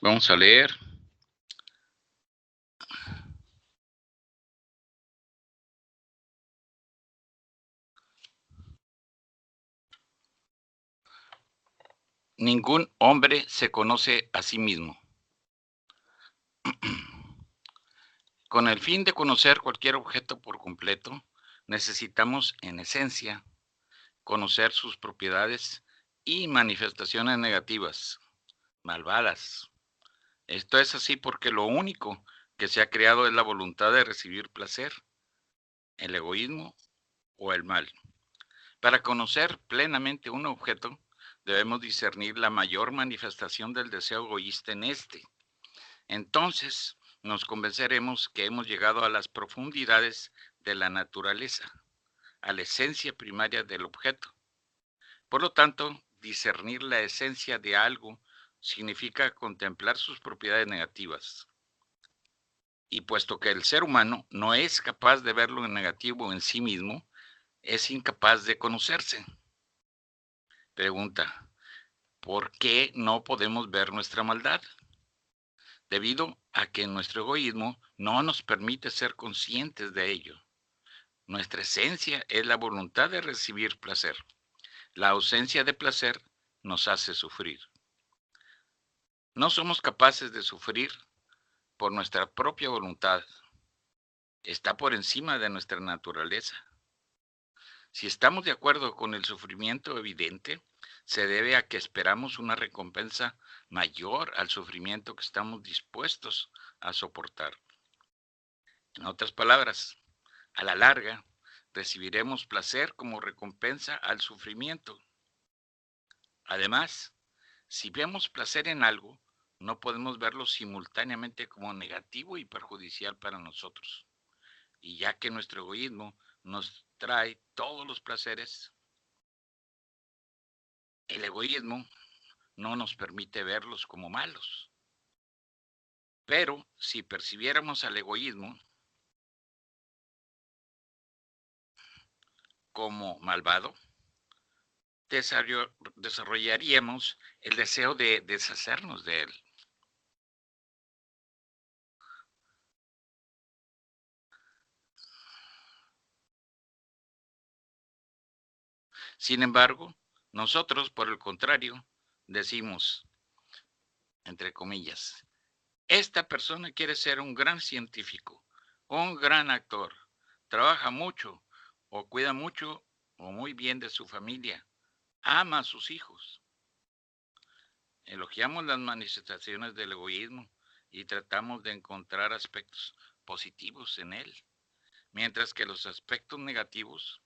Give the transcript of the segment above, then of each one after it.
Vamos a leer. Ningún hombre se conoce a sí mismo. Con el fin de conocer cualquier objeto por completo, necesitamos, en esencia, conocer sus propiedades y manifestaciones negativas, malvadas. Esto es así porque lo único que se ha creado es la voluntad de recibir placer, el egoísmo o el mal. Para conocer plenamente un objeto, debemos discernir la mayor manifestación del deseo egoísta en este. Entonces nos convenceremos que hemos llegado a las profundidades de la naturaleza, a la esencia primaria del objeto. Por lo tanto, discernir la esencia de algo significa contemplar sus propiedades negativas. Y puesto que el ser humano no es capaz de ver lo negativo en sí mismo, es incapaz de conocerse. Pregunta: ¿por qué no podemos ver nuestra maldad? Debido a que nuestro egoísmo no nos permite ser conscientes de ello. Nuestra esencia es la voluntad de recibir placer. La ausencia de placer nos hace sufrir. No somos capaces de sufrir por nuestra propia voluntad. Está por encima de nuestra naturaleza. Si estamos de acuerdo con el sufrimiento evidente, se debe a que esperamos una recompensa mayor al sufrimiento que estamos dispuestos a soportar. En otras palabras, a la larga, recibiremos placer como recompensa al sufrimiento. Además, si vemos placer en algo, no podemos verlo simultáneamente como negativo y perjudicial para nosotros. Y ya que nuestro egoísmo nos trae todos los placeres, el egoísmo no nos permite verlos como malos. Pero si percibiéramos al egoísmo como malvado, desarrollaríamos el deseo de deshacernos de él. Sin embargo, nosotros, por el contrario, decimos, entre comillas, esta persona quiere ser un gran científico, un gran actor, trabaja mucho o cuida mucho o muy bien de su familia, ama a sus hijos. Elogiamos las manifestaciones del egoísmo y tratamos de encontrar aspectos positivos en él, mientras que los aspectos negativos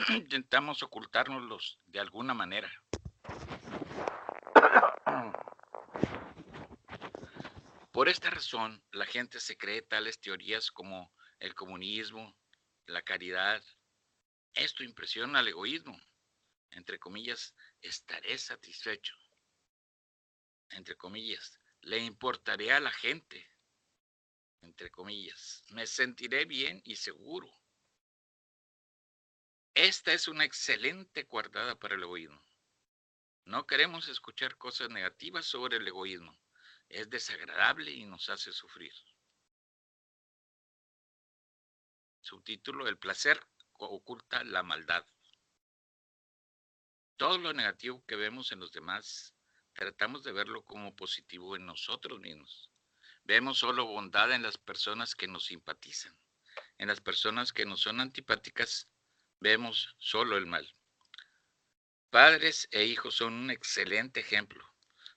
intentamos ocultárnoslos de alguna manera. Por esta razón, la gente se cree tales teorías como el comunismo, la caridad. Esto impresiona al egoísmo. Entre comillas, estaré satisfecho. Entre comillas, le importaré a la gente. Entre comillas, me sentiré bien y seguro. Esta es una excelente coartada para el egoísmo. No queremos escuchar cosas negativas sobre el egoísmo. Es desagradable y nos hace sufrir. Subtítulo: el placer oculta la maldad. Todo lo negativo que vemos en los demás, tratamos de verlo como positivo en nosotros mismos. Vemos solo bondad en las personas que nos simpatizan. En las personas que nos son antipáticas, vemos solo el mal. Padres e hijos son un excelente ejemplo.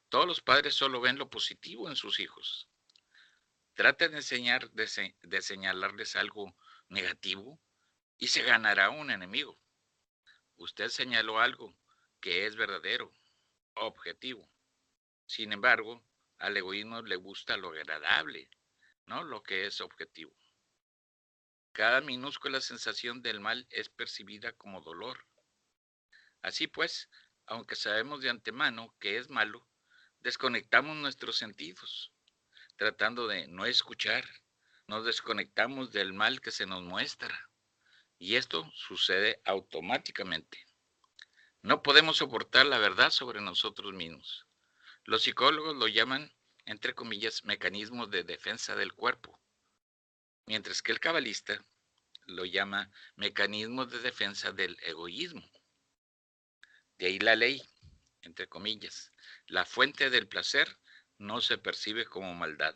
Todos los padres solo ven lo positivo en sus hijos. Traten de señalarles algo negativo y se ganará un enemigo. Usted señaló algo que es verdadero, objetivo. Sin embargo, al egoísmo le gusta lo agradable, no lo que es objetivo. Cada minúscula sensación del mal es percibida como dolor. Así pues, aunque sabemos de antemano que es malo, desconectamos nuestros sentidos, tratando de no escuchar. Nos desconectamos del mal que se nos muestra, y esto sucede automáticamente. No podemos soportar la verdad sobre nosotros mismos. Los psicólogos lo llaman entre comillas, mecanismos de defensa del cuerpo, mientras que el cabalista lo llama mecanismos de defensa del egoísmo. De ahí la ley, entre comillas, la fuente del placer no se percibe como maldad,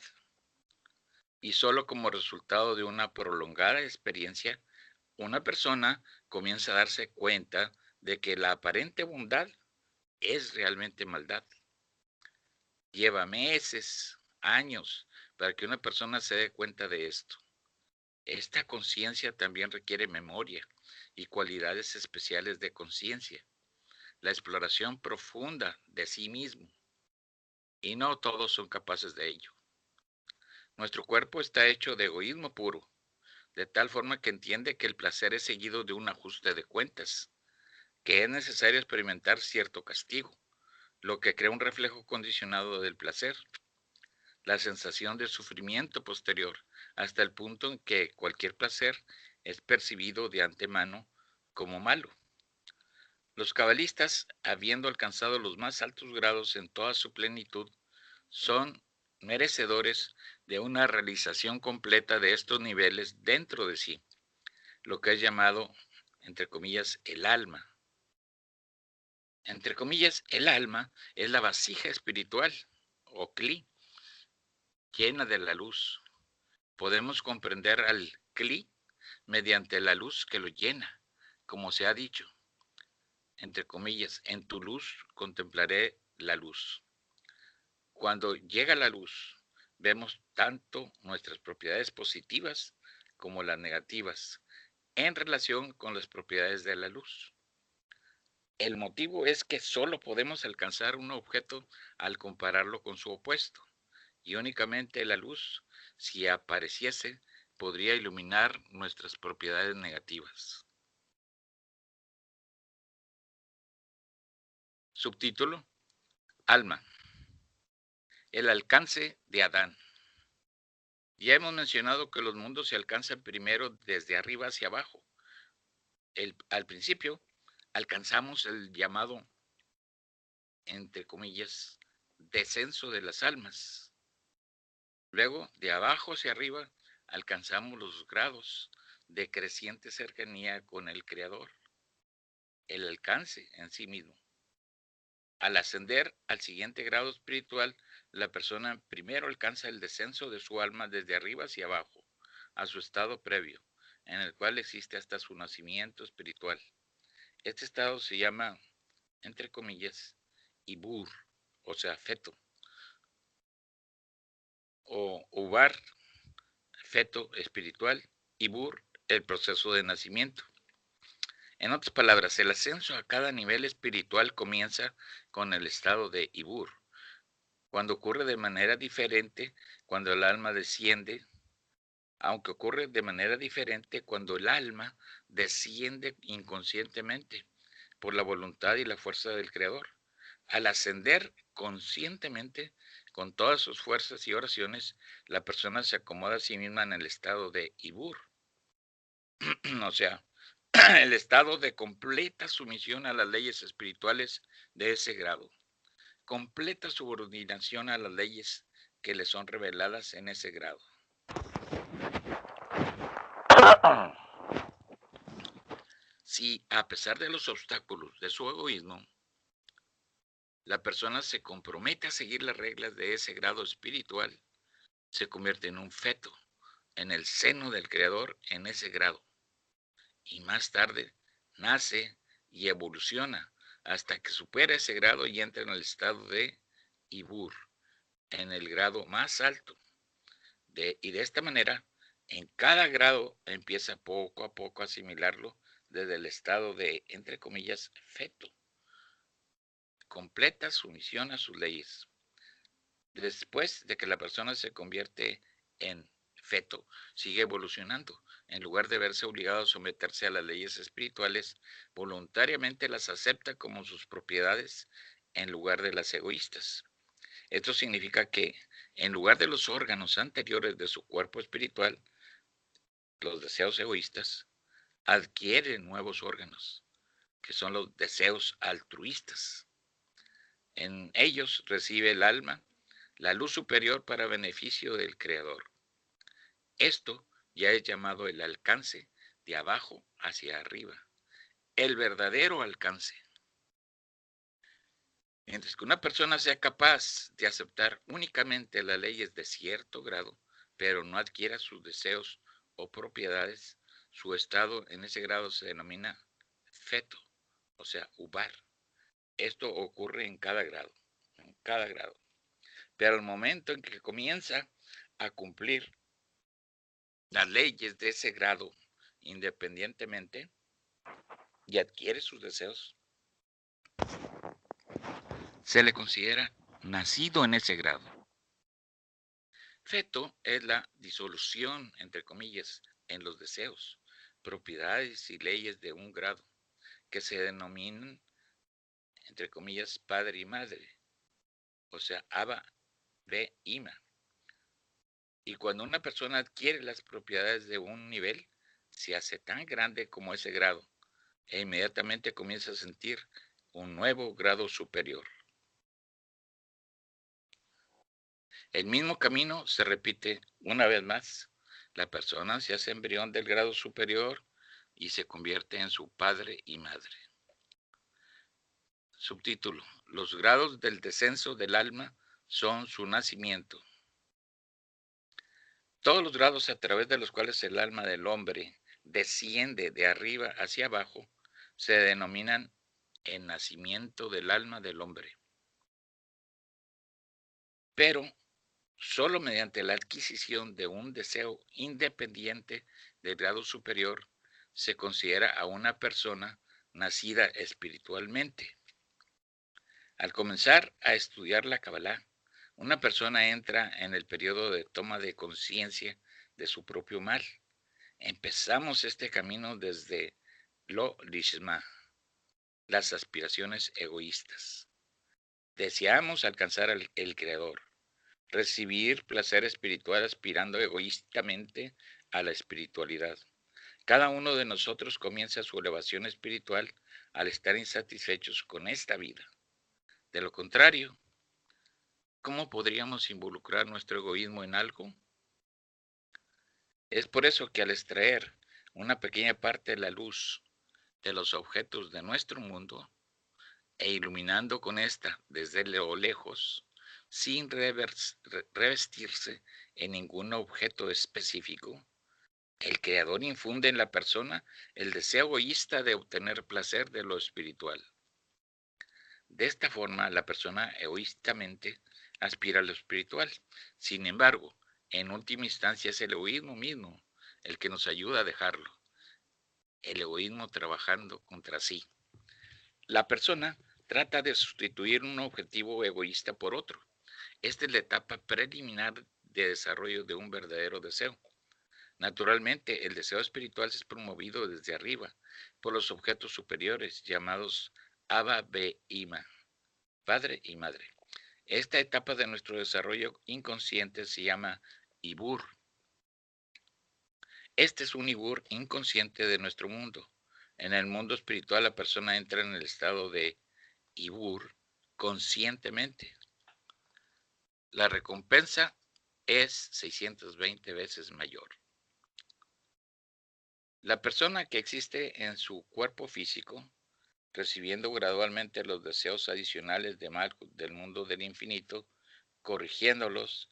y solo como resultado de una prolongada experiencia, una persona comienza a darse cuenta de que la aparente bondad es realmente maldad. Lleva meses, años, para que una persona se dé cuenta de esto. Esta conciencia también requiere memoria y cualidades especiales de conciencia, la exploración profunda de sí mismo, y no todos son capaces de ello. Nuestro cuerpo está hecho de egoísmo puro, de tal forma que entiende que el placer es seguido de un ajuste de cuentas, que es necesario experimentar cierto castigo, lo que crea un reflejo condicionado del placer, la sensación de sufrimiento posterior, hasta el punto en que cualquier placer es percibido de antemano como malo. Los cabalistas, habiendo alcanzado los más altos grados en toda su plenitud, son merecedores de una realización completa de estos niveles dentro de sí, lo que es llamado, entre comillas, el alma. Entre comillas, el alma es la vasija espiritual, o Kli, llena de la luz. Podemos comprender al Kli mediante la luz que lo llena, como se ha dicho, entre comillas, en tu luz contemplaré la luz. Cuando llega la luz, vemos tanto nuestras propiedades positivas como las negativas en relación con las propiedades de la luz. El motivo es que solo podemos alcanzar un objeto al compararlo con su opuesto, y únicamente la luz, si apareciese, podría iluminar nuestras propiedades negativas. Subtítulo: Alma. El alcance de Adán. Ya hemos mencionado que los mundos se alcanzan primero desde arriba hacia abajo. Al principio, alcanzamos el llamado, entre comillas, descenso de las almas. Luego, de abajo hacia arriba, alcanzamos los grados de creciente cercanía con el Creador, el alcance en sí mismo. Al ascender al siguiente grado espiritual, la persona primero alcanza el descenso de su alma desde arriba hacia abajo, a su estado previo, en el cual existe hasta su nacimiento espiritual. Este estado se llama, entre comillas, Ibur, o sea, feto, o Ubar, feto espiritual, Ibur, el proceso de nacimiento. En otras palabras, el ascenso a cada nivel espiritual comienza con el estado de Ibur, cuando ocurre de manera diferente cuando el alma desciende, aunque ocurre de manera diferente cuando el alma desciende inconscientemente por la voluntad y la fuerza del Creador. Al ascender conscientemente, con todas sus fuerzas y oraciones, la persona se acomoda a sí misma en el estado de Ibur, o sea, el estado de completa sumisión a las leyes espirituales de ese grado, completa subordinación a las leyes que le son reveladas en ese grado. Si, a pesar de los obstáculos de su egoísmo, la persona se compromete a seguir las reglas de ese grado espiritual, se convierte en un feto en el seno del Creador en ese grado, y más tarde nace y evoluciona hasta que supera ese grado y entra en el estado de Ibur, en el grado más alto. Y de esta manera, en cada grado empieza poco a poco a asimilarlo desde el estado de, entre comillas, feto, completa sumisión a sus leyes. Después de que la persona se convierte en feto, sigue evolucionando. En lugar de verse obligado a someterse a las leyes espirituales, voluntariamente las acepta como sus propiedades en lugar de las egoístas. Esto significa que, en lugar de los órganos anteriores de su cuerpo espiritual, los deseos egoístas, adquiere nuevos órganos, que son los deseos altruistas. En ellos recibe el alma la luz superior para beneficio del Creador. Esto ya es llamado el alcance de abajo hacia arriba, el verdadero alcance. Mientras que una persona sea capaz de aceptar únicamente las leyes de cierto grado, pero no adquiera sus deseos o propiedades, su estado en ese grado se denomina feto, o sea, ubar. Esto ocurre en cada grado. Pero al momento en que comienza a cumplir las leyes de ese grado independientemente y adquiere sus deseos, se le considera nacido en ese grado. Feto es la disolución, entre comillas, en los deseos, propiedades y leyes de un grado, que se denominan, entre comillas, padre y madre, o sea, Abba, Be, Ima. Y cuando una persona adquiere las propiedades de un nivel, se hace tan grande como ese grado, e inmediatamente comienza a sentir un nuevo grado superior. El mismo camino se repite una vez más. La persona se hace embrión del grado superior y se convierte en su padre y madre. Subtítulo: los grados del descenso del alma son su nacimiento. Todos los grados a través de los cuales el alma del hombre desciende de arriba hacia abajo se denominan el nacimiento del alma del hombre. Pero solo mediante la adquisición de un deseo independiente del grado superior se considera a una persona nacida espiritualmente. Al comenzar a estudiar la Kabbalah, una persona entra en el periodo de toma de conciencia de su propio mal. Empezamos este camino desde lo lishma, las aspiraciones egoístas. Deseamos alcanzar el Creador, recibir placer espiritual aspirando egoístamente a la espiritualidad. Cada uno de nosotros comienza su elevación espiritual al estar insatisfechos con esta vida. De lo contrario, ¿cómo podríamos involucrar nuestro egoísmo en algo? Es por eso que al extraer una pequeña parte de la luz de los objetos de nuestro mundo e iluminando con esta desde lo lejos, sin revestirse en ningún objeto específico, el Creador infunde en la persona el deseo egoísta de obtener placer de lo espiritual. De esta forma, la persona egoístamente aspira a lo espiritual. Sin embargo, en última instancia es el egoísmo mismo el que nos ayuda a dejarlo. El egoísmo trabajando contra sí. La persona trata de sustituir un objetivo egoísta por otro. Esta es la etapa preliminar de desarrollo de un verdadero deseo. Naturalmente, el deseo espiritual es promovido desde arriba por los objetos superiores llamados Abba, Be, Ima, padre y madre. Esta etapa de nuestro desarrollo inconsciente se llama Ibur. Este es un Ibur inconsciente de nuestro mundo. En el mundo espiritual la persona entra en el estado de Ibur conscientemente. La recompensa es 620 veces mayor. La persona que existe en su cuerpo físico, recibiendo gradualmente los deseos adicionales de Malkuth del mundo del infinito, corrigiéndolos,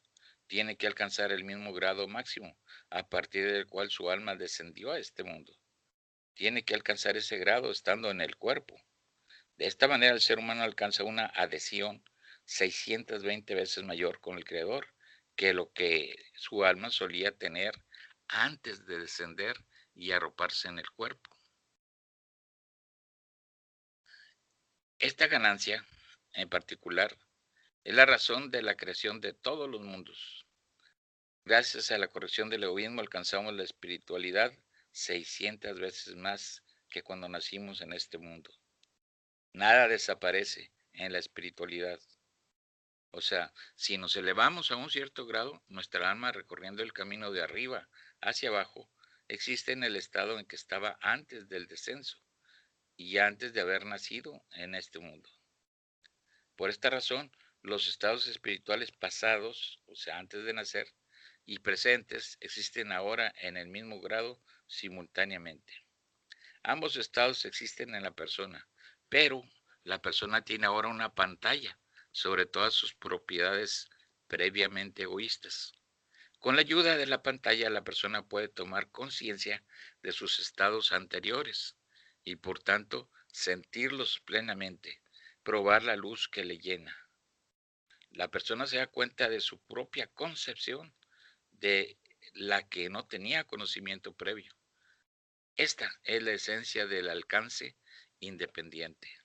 tiene que alcanzar el mismo grado máximo, a partir del cual su alma descendió a este mundo. Tiene que alcanzar ese grado estando en el cuerpo. De esta manera el ser humano alcanza una adhesión 620 veces mayor con el Creador que lo que su alma solía tener antes de descender y arroparse en el cuerpo. Esta ganancia, en particular, es la razón de la creación de todos los mundos. Gracias a la corrección del egoísmo alcanzamos la espiritualidad 600 veces más que cuando nacimos en este mundo. Nada desaparece en la espiritualidad. O sea, si nos elevamos a un cierto grado, nuestra alma recorriendo el camino de arriba hacia abajo, existe en el estado en que estaba antes del descenso y antes de haber nacido en este mundo. Por esta razón, Los estados espirituales pasados, o sea, antes de nacer, y presentes existen ahora en el mismo grado simultáneamente. Ambos estados existen en la persona, pero la persona tiene ahora una pantalla sobre todas sus propiedades previamente egoístas. Con la ayuda de la pantalla, la persona puede tomar conciencia de sus estados anteriores y, por tanto, sentirlos plenamente, probar la luz que le llena. La persona se da cuenta de su propia concepción de la que no tenía conocimiento previo. Esta es la esencia del alcance independiente.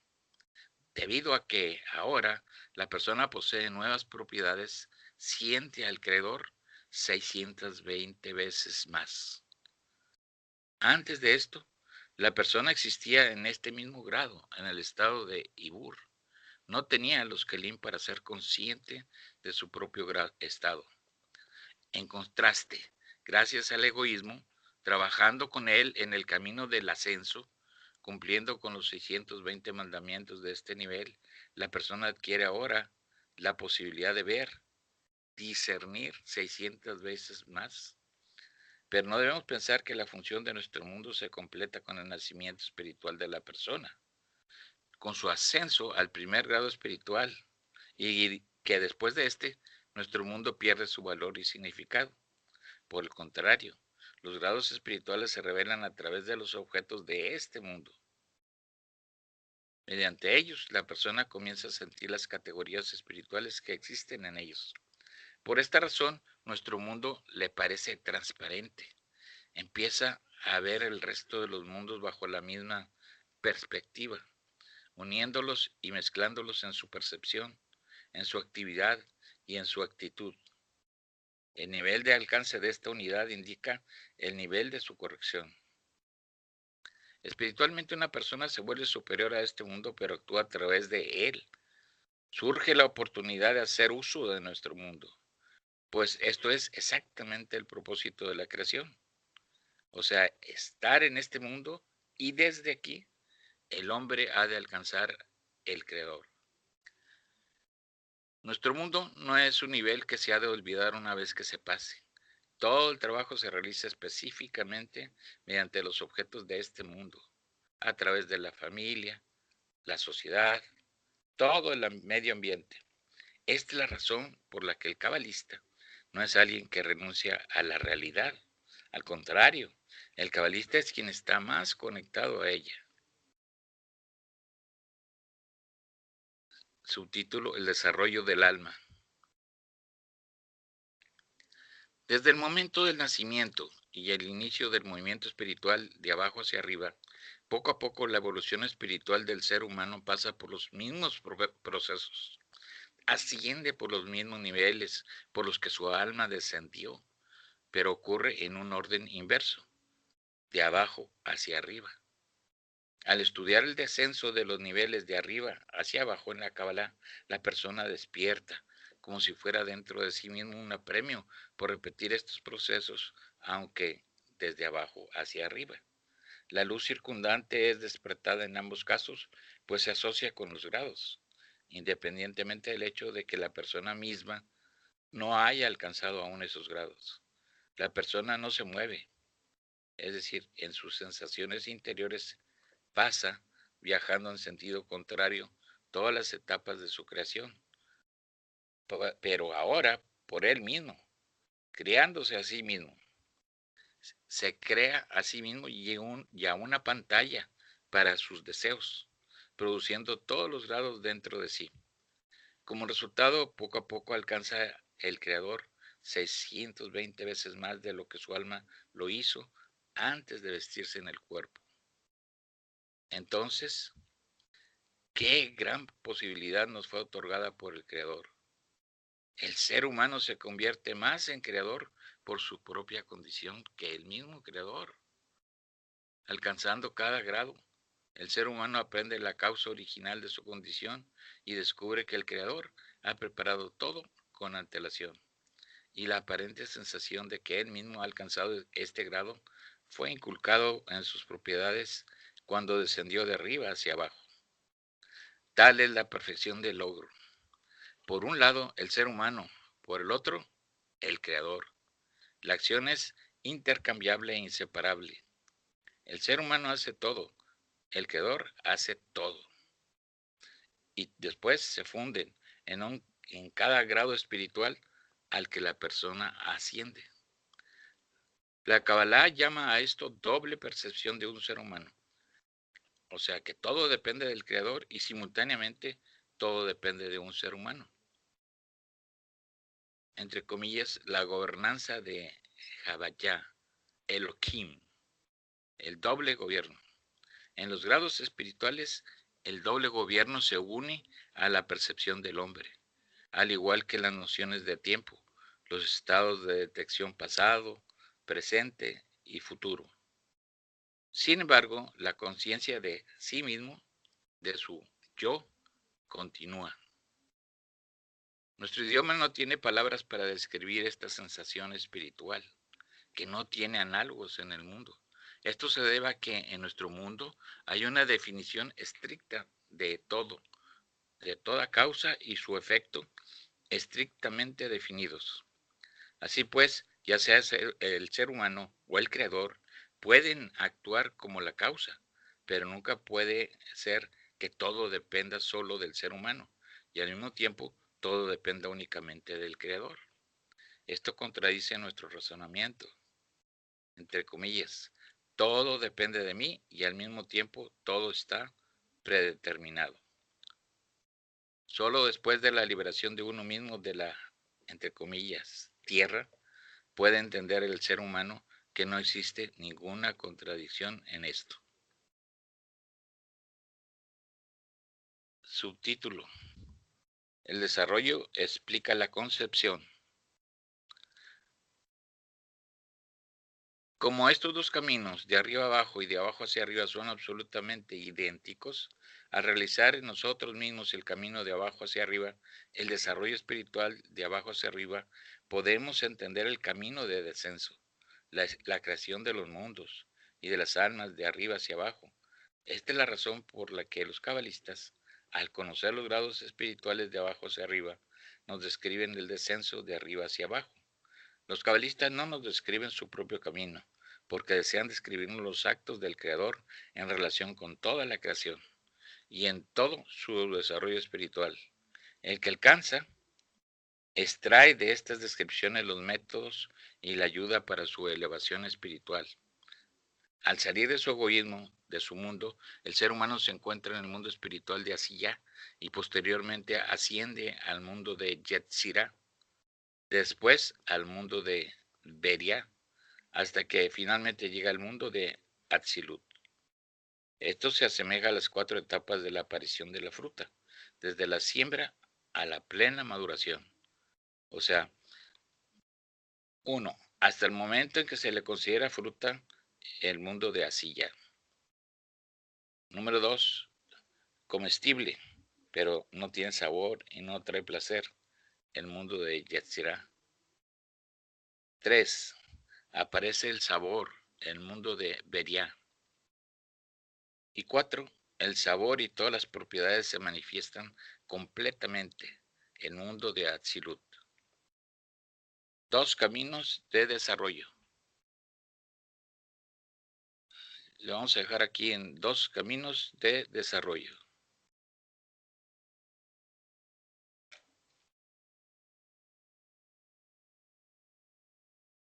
Debido a que ahora la persona posee nuevas propiedades, siente al creador 620 veces más. Antes de esto, la persona existía en este mismo grado, en el estado de Ibur. No tenía los Kelim para ser consciente de su propio estado. En contraste, gracias al egoísmo, trabajando con él en el camino del ascenso, cumpliendo con los 620 mandamientos de este nivel, la persona adquiere ahora la posibilidad de ver, discernir 600 veces más. Pero no debemos pensar que la función de nuestro mundo se completa con el nacimiento espiritual de la persona, con su ascenso al primer grado espiritual, y que después de este, nuestro mundo pierde su valor y significado. Por el contrario, los grados espirituales se revelan a través de los objetos de este mundo. Mediante ellos, la persona comienza a sentir las categorías espirituales que existen en ellos. Por esta razón, nuestro mundo le parece transparente. Empieza a ver el resto de los mundos bajo la misma perspectiva, uniéndolos y mezclándolos en su percepción, en su actividad y en su actitud. El nivel de alcance de esta unidad indica el nivel de su corrección. Espiritualmente una persona se vuelve superior a este mundo, pero actúa a través de él. Surge la oportunidad de hacer uso de nuestro mundo, pues esto es exactamente el propósito de la creación. O sea, estar en este mundo y desde aquí el hombre ha de alcanzar el Creador. Nuestro mundo no es un nivel que se ha de olvidar una vez que se pase. Todo el trabajo se realiza específicamente mediante los objetos de este mundo, a través de la familia, la sociedad, todo el medio ambiente. Esta es la razón por la que el cabalista no es alguien que renuncia a la realidad. Al contrario, el cabalista es quien está más conectado a ella. Subtítulo: El desarrollo del alma. Desde el momento del nacimiento y el inicio del movimiento espiritual de abajo hacia arriba, poco a poco la evolución espiritual del ser humano pasa por los mismos procesos, asciende por los mismos niveles por los que su alma descendió, pero ocurre en un orden inverso, de abajo hacia arriba. Al estudiar el descenso de los niveles de arriba hacia abajo en la Cábala, la persona despierta, como si fuera dentro de sí mismo un apremio por repetir estos procesos, aunque desde abajo hacia arriba. La luz circundante es despertada en ambos casos, pues se asocia con los grados, independientemente del hecho de que la persona misma no haya alcanzado aún esos grados. La persona no se mueve, es decir, en sus sensaciones interiores pasa, viajando en sentido contrario, todas las etapas de su creación, pero ahora por él mismo, creándose a sí mismo. Se crea a sí mismo y a una pantalla para sus deseos, produciendo todos los grados dentro de sí. Como resultado, poco a poco alcanza el Creador 620 veces más de lo que su alma lo hizo antes de vestirse en el cuerpo. Entonces, qué gran posibilidad nos fue otorgada por el Creador. El ser humano se convierte más en creador por su propia condición que el mismo Creador. Alcanzando cada grado, el ser humano aprende la causa original de su condición y descubre que el Creador ha preparado todo con antelación. Y la aparente sensación de que él mismo ha alcanzado este grado fue inculcado en sus propiedades cuando descendió de arriba hacia abajo. Tal es la perfección del logro. Por un lado, el ser humano, por el otro, el creador. La acción es intercambiable e inseparable. El ser humano hace todo, el creador hace todo. Y después se funden en cada grado espiritual al que la persona asciende. La Kabbalah llama a esto doble percepción de un ser humano. O sea que todo depende del creador y simultáneamente todo depende de un ser humano. Entre comillas, la gobernanza de Havaya, Elohim, el doble gobierno. En los grados espirituales, el doble gobierno se une a la percepción del hombre, al igual que las nociones de tiempo, los estados de detección pasado, presente y futuro. Sin embargo, la conciencia de sí mismo, de su yo, continúa. Nuestro idioma no tiene palabras para describir esta sensación espiritual, que no tiene análogos en el mundo. Esto se debe a que en nuestro mundo hay una definición estricta de todo, de toda causa y su efecto estrictamente definidos. Así pues, ya sea el ser humano o el creador, pueden actuar como la causa, pero nunca puede ser que todo dependa solo del ser humano y al mismo tiempo todo dependa únicamente del creador. Esto contradice nuestro razonamiento, entre comillas. Todo depende de mí y al mismo tiempo todo está predeterminado. Solo después de la liberación de uno mismo de la, entre comillas, tierra, puede entender el ser humano que no existe ninguna contradicción en esto. Subtítulo: el desarrollo explica la concepción. Como estos dos caminos, de arriba abajo y de abajo hacia arriba, son absolutamente idénticos, al realizar en nosotros mismos el camino de abajo hacia arriba, el desarrollo espiritual de abajo hacia arriba, podemos entender el camino de descenso, la creación de los mundos y de las almas de arriba hacia abajo. Esta es la razón por la que los cabalistas, al conocer los grados espirituales de abajo hacia arriba, nos describen el descenso de arriba hacia abajo. Los cabalistas no nos describen su propio camino, porque desean describirnos los actos del Creador en relación con toda la creación y en todo su desarrollo espiritual. El que alcanza extrae de estas descripciones los métodos y la ayuda para su elevación espiritual. Al salir de su egoísmo, de su mundo, el ser humano se encuentra en el mundo espiritual de Asiyah y posteriormente asciende al mundo de Yetzirah, después al mundo de Beria, hasta que finalmente llega al mundo de Atzilut. Esto se asemeja a las 4 etapas de la aparición de la fruta, desde la siembra a la plena maduración. O sea, 1. Hasta el momento en que se le considera fruta el mundo de Asiyah. Número 2. Comestible, pero no tiene sabor y no trae placer, el mundo de Yetzirah. 3. Aparece el sabor, el mundo de Beria. Y 4. El sabor y todas las propiedades se manifiestan completamente, el mundo de Atzilut. Dos caminos de desarrollo. Le vamos a dejar aquí en dos caminos de desarrollo.